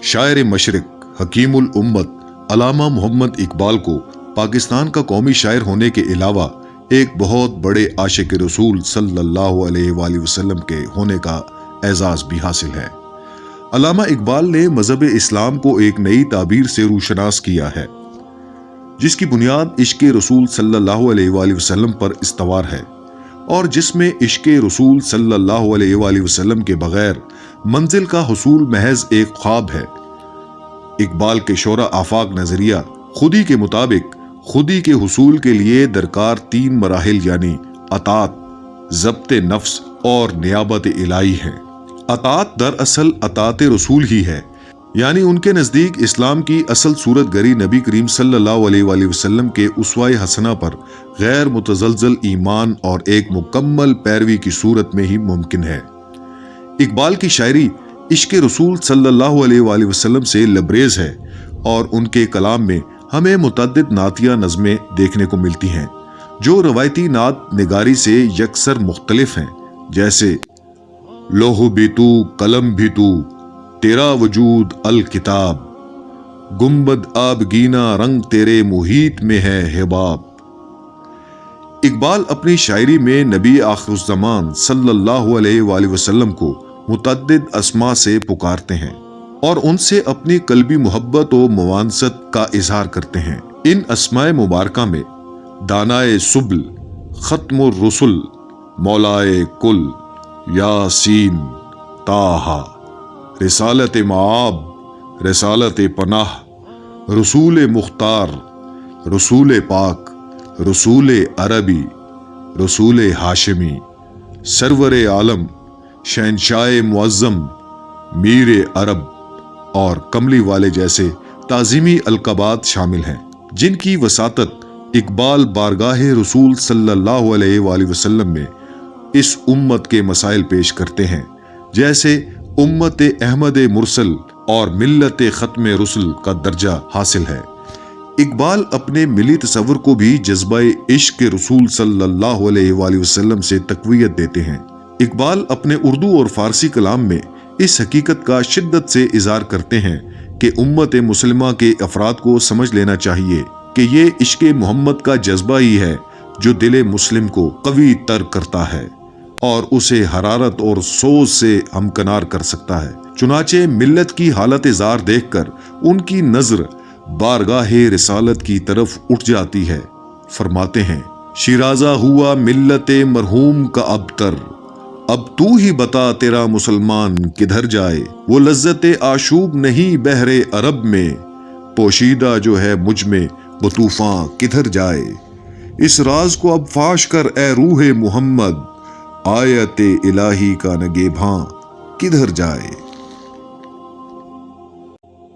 شاعر مشرق حکیم الامت علامہ محمد اقبال کو پاکستان کا قومی شاعر ہونے کے علاوہ ایک بہت بڑے عاشق رسول صلی اللہ علیہ وآلہ وسلم کے ہونے کا اعزاز بھی حاصل ہے۔ علامہ اقبال نے مذہب اسلام کو ایک نئی تعبیر سے روشناس کیا ہے، جس کی بنیاد عشق رسول صلی اللہ علیہ وآلہ وسلم پر استوار ہے، اور جس میں عشق رسول صلی اللہ علیہ وآلہ وسلم کے بغیر منزل کا حصول محض ایک خواب ہے۔ اقبال کے شورا آفاق نظریہ خودی کے مطابق خودی کے حصول کے لیے درکار 3 مراحل یعنی اطاعت، ضبط نفس اور نیابت الہی ہیں۔ اطاعت دراصل اطاعت رسول ہی ہے، یعنی ان کے نزدیک اسلام کی اصل صورت گری نبی کریم صلی اللہ علیہ وآلہ وسلم کے اسوہ حسنہ پر غیر متزلزل ایمان اور ایک مکمل پیروی کی صورت میں ہی ممکن ہے۔ اقبال کی شاعری عشق رسول صلی اللہ علیہ وآلہ وسلم سے لبریز ہے، اور ان کے کلام میں ہمیں متعدد نعتیہ نظمیں دیکھنے کو ملتی ہیں جو روایتی نعت نگاری سے یکسر مختلف ہیں، جیسے لوح بھی تو قلم بھی تو تیرا وجود الکتاب، گنبد آب گینا رنگ تیرے محیط میں ہے حباب۔ اقبال اپنی شاعری میں نبی آخر الزمان صلی اللہ علیہ وآلہ وسلم کو متعدد اسماء سے پکارتے ہیں اور ان سے اپنی قلبی محبت و موانست کا اظہار کرتے ہیں۔ ان اسماء مبارکہ میں دانائے سبل، ختم الرسل، مولائے کل، یاسین، طٰہٰ، رسالت معاب، رسالت پناہ، رسول مختار، رسول پاک، رسول عربی، رسول ہاشمی، سرور عالم، شہنشاہ معظم، میر عرب اور کملی والے جیسے تعظیمی القابات شامل ہیں، جن کی وساطت اقبال بارگاہ رسول صلی اللہ علیہ وآلہ وسلم میں اس امت کے مسائل پیش کرتے ہیں، جیسے امت احمد مرسل اور ملت ختم رسل کا درجہ حاصل ہے۔ اقبال اپنے ملی تصور کو بھی جذبہ عشق رسول صلی اللہ علیہ وآلہ وسلم سے تقویت دیتے ہیں۔ اقبال اپنے اردو اور فارسی کلام میں اس حقیقت کا شدت سے اظہار کرتے ہیں کہ امت مسلمہ کے افراد کو سمجھ لینا چاہیے کہ یہ عشق محمد کا جذبہ ہی ہے جو دل مسلم کو قوی تر کرتا ہے اور اسے حرارت اور سوز سے ہمکنار کر سکتا ہے۔ چنانچہ ملت کی حالت زار دیکھ کر ان کی نظر بارگاہ رسالت کی طرف اٹھ جاتی ہے۔ فرماتے ہیں، شیرازہ ہوا ملت مرحوم کا ابتر، اب تو ہی بتا تیرا مسلمان کدھر جائے، وہ لذت آشوب نہیں بحر عرب میں، پوشیدہ جو ہے مجھ میں وہ طوفاں کدھر جائے، اس راز کو اب فاش کر اے روح محمد، آیت الہی کا نگہباں کدھر جائے۔